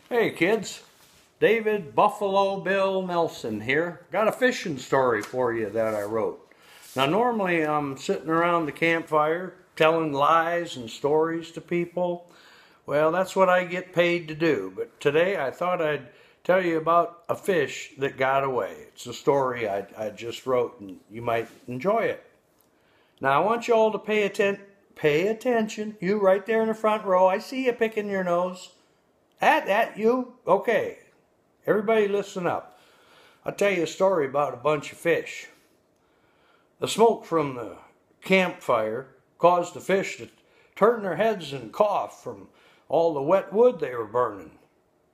Hey kids, David Buffalo Bill Nelson here. Got a fishing story for you that I wrote. Now normally I'm sitting around the campfire telling lies and stories to people. Well, that's what I get paid to do. But today I thought I'd tell you about a fish that got away. It's a story I just wrote and you might enjoy it. Now I want you all to pay attention. You right there in the front row. I see you picking your nose. At you? Okay. Everybody listen up. I'll tell you a story about a bunch of fish. The smoke from the campfire caused the fish to turn their heads and cough from all the wet wood they were burning.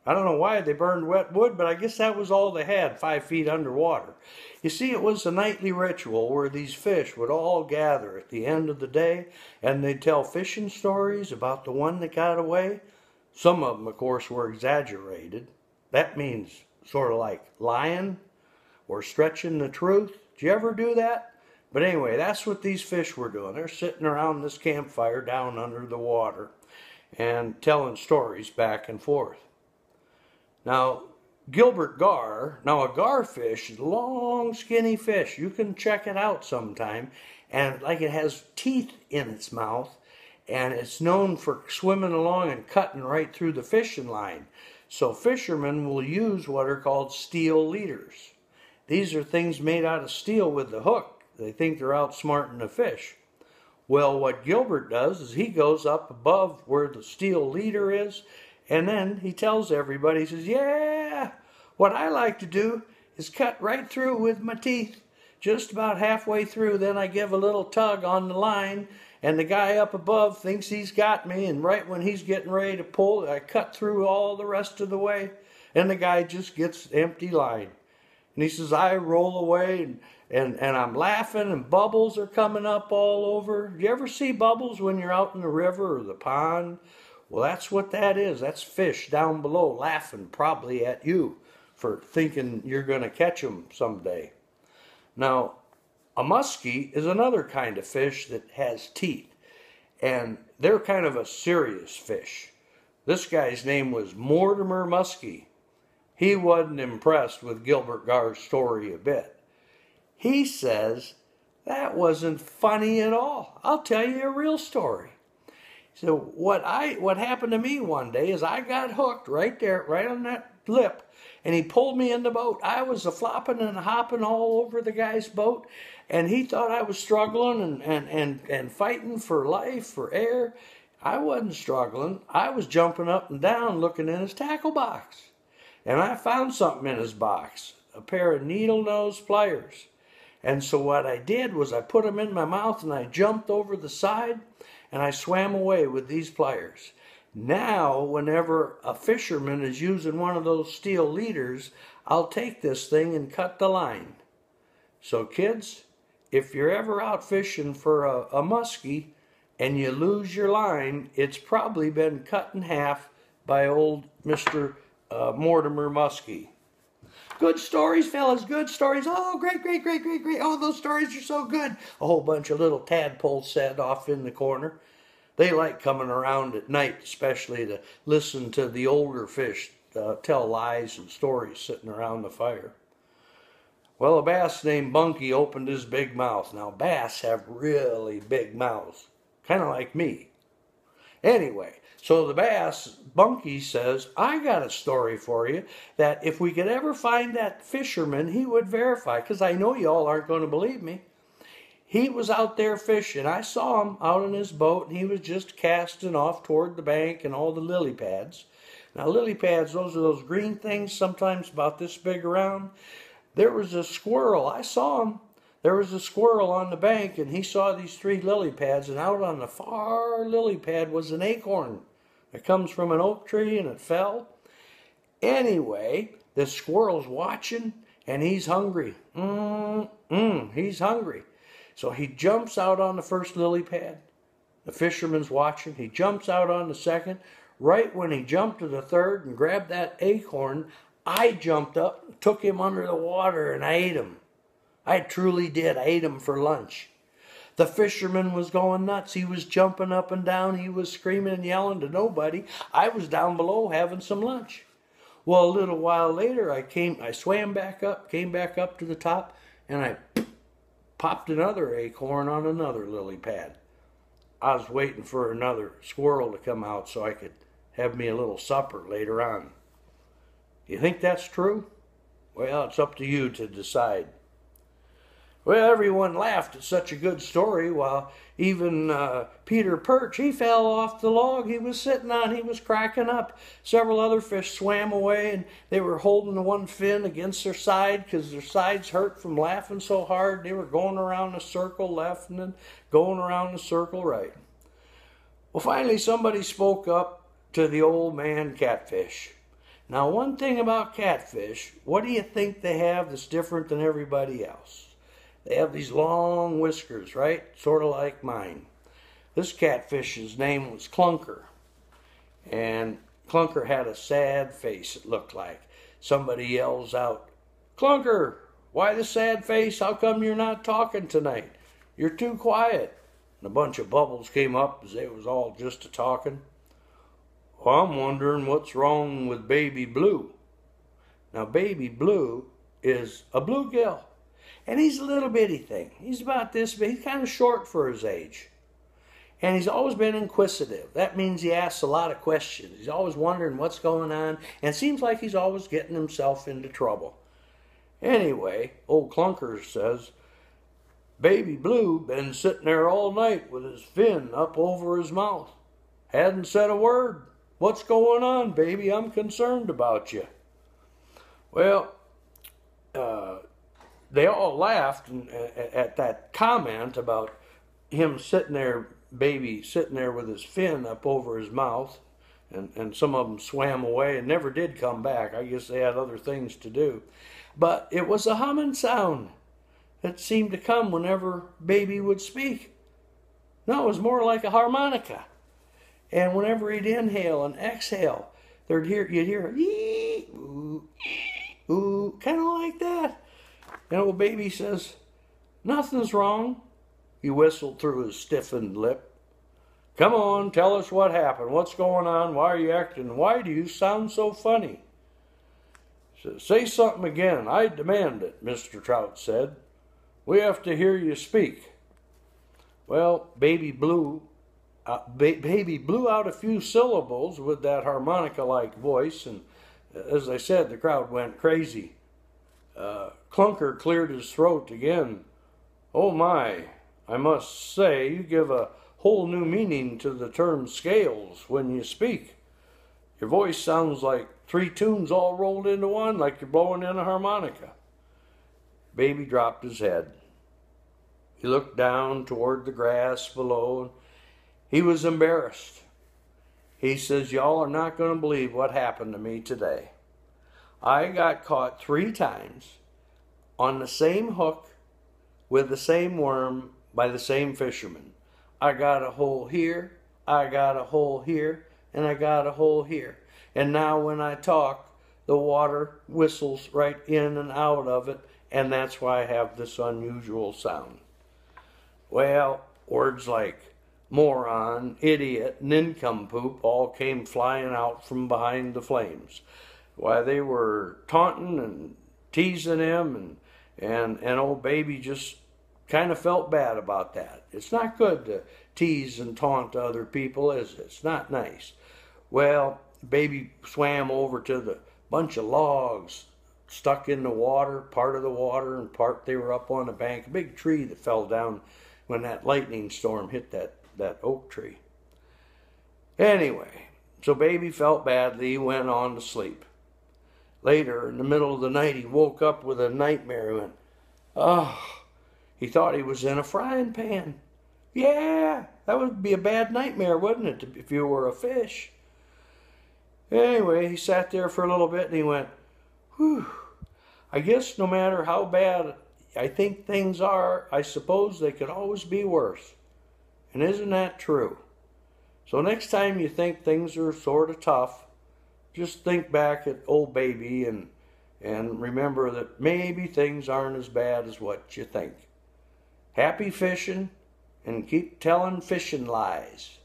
I don't know why they burned wet wood, but I guess that was all they had 5 feet underwater. You see, it was a nightly ritual where these fish would all gather at the end of the day and they'd tell fishing stories about the one that got away. Some of them, of course, were exaggerated. That means sort of like lying or stretching the truth. Did you ever do that? But anyway, that's what these fish were doing. They're sitting around this campfire down under the water and telling stories back and forth. Now, Gilbert gar, now a garfish is a long, skinny fish. You can check it out sometime. And like it has teeth in its mouth. And it's known for swimming along and cutting right through the fishing line. So fishermen will use what are called steel leaders. These are things made out of steel with the hook. They think they're outsmarting the fish. Well, what Gilbert does is he goes up above where the steel leader is, and then he tells everybody, he says, yeah, what I like to do is cut right through with my teeth. Just about halfway through, then I give a little tug on the line, and the guy up above thinks he's got me, and right when he's getting ready to pull, I cut through all the rest of the way, and the guy just gets empty line. And he says, I roll away, and I'm laughing, and bubbles are coming up all over. You ever see bubbles when you're out in the river or the pond? Well, that's what that is. That's fish down below laughing probably at you for thinking you're going to catch them someday. Now, a muskie is another kind of fish that has teeth, and they're kind of a serious fish. This guy's name was Mortimer Muskie. He wasn't impressed with Gilbert gar's story a bit. He says, that wasn't funny at all. I'll tell you a real story. So what happened to me one day is I got hooked right there, right on that lip, and he pulled me in the boat. I was a-flopping and hopping all over the guy's boat, and he thought I was struggling and fighting for life, for air. I wasn't struggling. I was jumping up and down looking in his tackle box. And I found something in his box, a pair of needle-nose pliers. And so what I did was I put them in my mouth and I jumped over the side and I swam away with these pliers. Now, whenever a fisherman is using one of those steel leaders, I'll take this thing and cut the line. So kids, if you're ever out fishing for a muskie and you lose your line, it's probably been cut in half by old Mr. Mortimer Muskie. Good stories, fellas, good stories. Oh, great, great, great, great, great. Oh, those stories are so good. A whole bunch of little tadpoles sat off in the corner. They like coming around at night, especially to listen to the older fish tell lies and stories sitting around the fire. Well, a bass named Bunky opened his big mouth. Now, bass have really big mouths, kind of like me. Anyway, so the bass, Bunky, says, I got a story for you that if we could ever find that fisherman, he would verify, because I know y'all aren't going to believe me. He was out there fishing. I saw him out in his boat, and he was just casting off toward the bank and all the lily pads. Now, lily pads, those are those green things, sometimes about this big around. There was a squirrel. I saw him. There was a squirrel on the bank, and he saw these 3 lily pads, and out on the far lily pad was an acorn that comes from an oak tree, and it fell. Anyway, the squirrel's watching, and he's hungry. He's hungry. So he jumps out on the first lily pad. The fisherman's watching. He jumps out on the second. Right when he jumped to the third and grabbed that acorn, I jumped up, took him under the water, and I ate him. I truly did. I ate him for lunch. The fisherman was going nuts. He was jumping up and down. He was screaming and yelling to nobody. I was down below having some lunch. Well, a little while later, I swam back up, came back up to the top, and I popped another acorn on another lily pad. I was waiting for another squirrel to come out so I could have me a little supper later on. You think that's true? Well, it's up to you to decide. Well, everyone laughed at such a good story, while even Peter Perch, he fell off the log he was sitting on. He was cracking up. Several other fish swam away, and they were holding the one fin against their side because their sides hurt from laughing so hard. They were going around a circle left and then going around a circle right. Well, finally somebody spoke up to the old man catfish. Now, one thing about catfish, what do you think they have that's different than everybody else? They have these long whiskers, right? Sort of like mine. This catfish's name was Clunker. And Clunker had a sad face, it looked like. Somebody yells out, "Clunker, why the sad face? How come you're not talking tonight? You're too quiet." And a bunch of bubbles came up as they was all just a-talking. "Well, I'm wondering what's wrong with Baby Blue." Now, Baby Blue is a bluegill. And he's a little bitty thing. He's about this big. He's kind of short for his age. And he's always been inquisitive. That means he asks a lot of questions. He's always wondering what's going on. And it seems like he's always getting himself into trouble. Anyway, old Clunker says, "Baby Blue been sitting there all night with his fin up over his mouth. Hadn't said a word. What's going on, baby? I'm concerned about you." Well, they all laughed at that comment about him sitting there, baby sitting there with his fin up over his mouth, and some of them swam away and never did come back. I guess they had other things to do. But it was a humming sound that seemed to come whenever baby would speak. No, it was more like a harmonica. And whenever he'd inhale and exhale, you'd hear ee, ooh, ooh, kind of like that. And old baby says, "Nothing's wrong." He whistled through his stiffened lip. "Come on, tell us what happened. What's going on? Why are you acting? Why do you sound so funny?" "Say something again. I demand it," Mr. Trout said. "We have to hear you speak." Well, baby blew out a few syllables with that harmonica-like voice, and as I said, the crowd went crazy. Clunker cleared his throat again. "Oh my, I must say you give a whole new meaning to the term scales when you speak. Your voice sounds like 3 tunes all rolled into one, like you're blowing in a harmonica." Baby dropped his head. He looked down toward the grass below, and he was embarrassed. He says, "Y'all are not going to believe what happened to me today. I got caught 3 times on the same hook with the same worm by the same fisherman. I got a hole here, I got a hole here, and I got a hole here. And now when I talk, the water whistles right in and out of it, and that's why I have this unusual sound." Well, words like moron, idiot, nincompoop all came flying out from behind the flames. Why, they were taunting and teasing him, and old baby just kind of felt bad about that. It's not good to tease and taunt other people, is it? It's not nice. Well, baby swam over to the bunch of logs stuck in the water, part of the water and part they were up on a bank, a big tree that fell down when that lightning storm hit that oak tree. Anyway, so baby felt badly. He went on to sleep. Later, in the middle of the night, he woke up with a nightmare. He went, "Oh," he thought he was in a frying pan. Yeah, that would be a bad nightmare, wouldn't it, if you were a fish? Anyway, he sat there for a little bit and he went, "Whew, I guess no matter how bad I think things are, I suppose they could always be worse." And isn't that true? So next time you think things are sort of tough, just think back at old baby and remember that maybe things aren't as bad as what you think. Happy fishing, and keep telling fishing lies.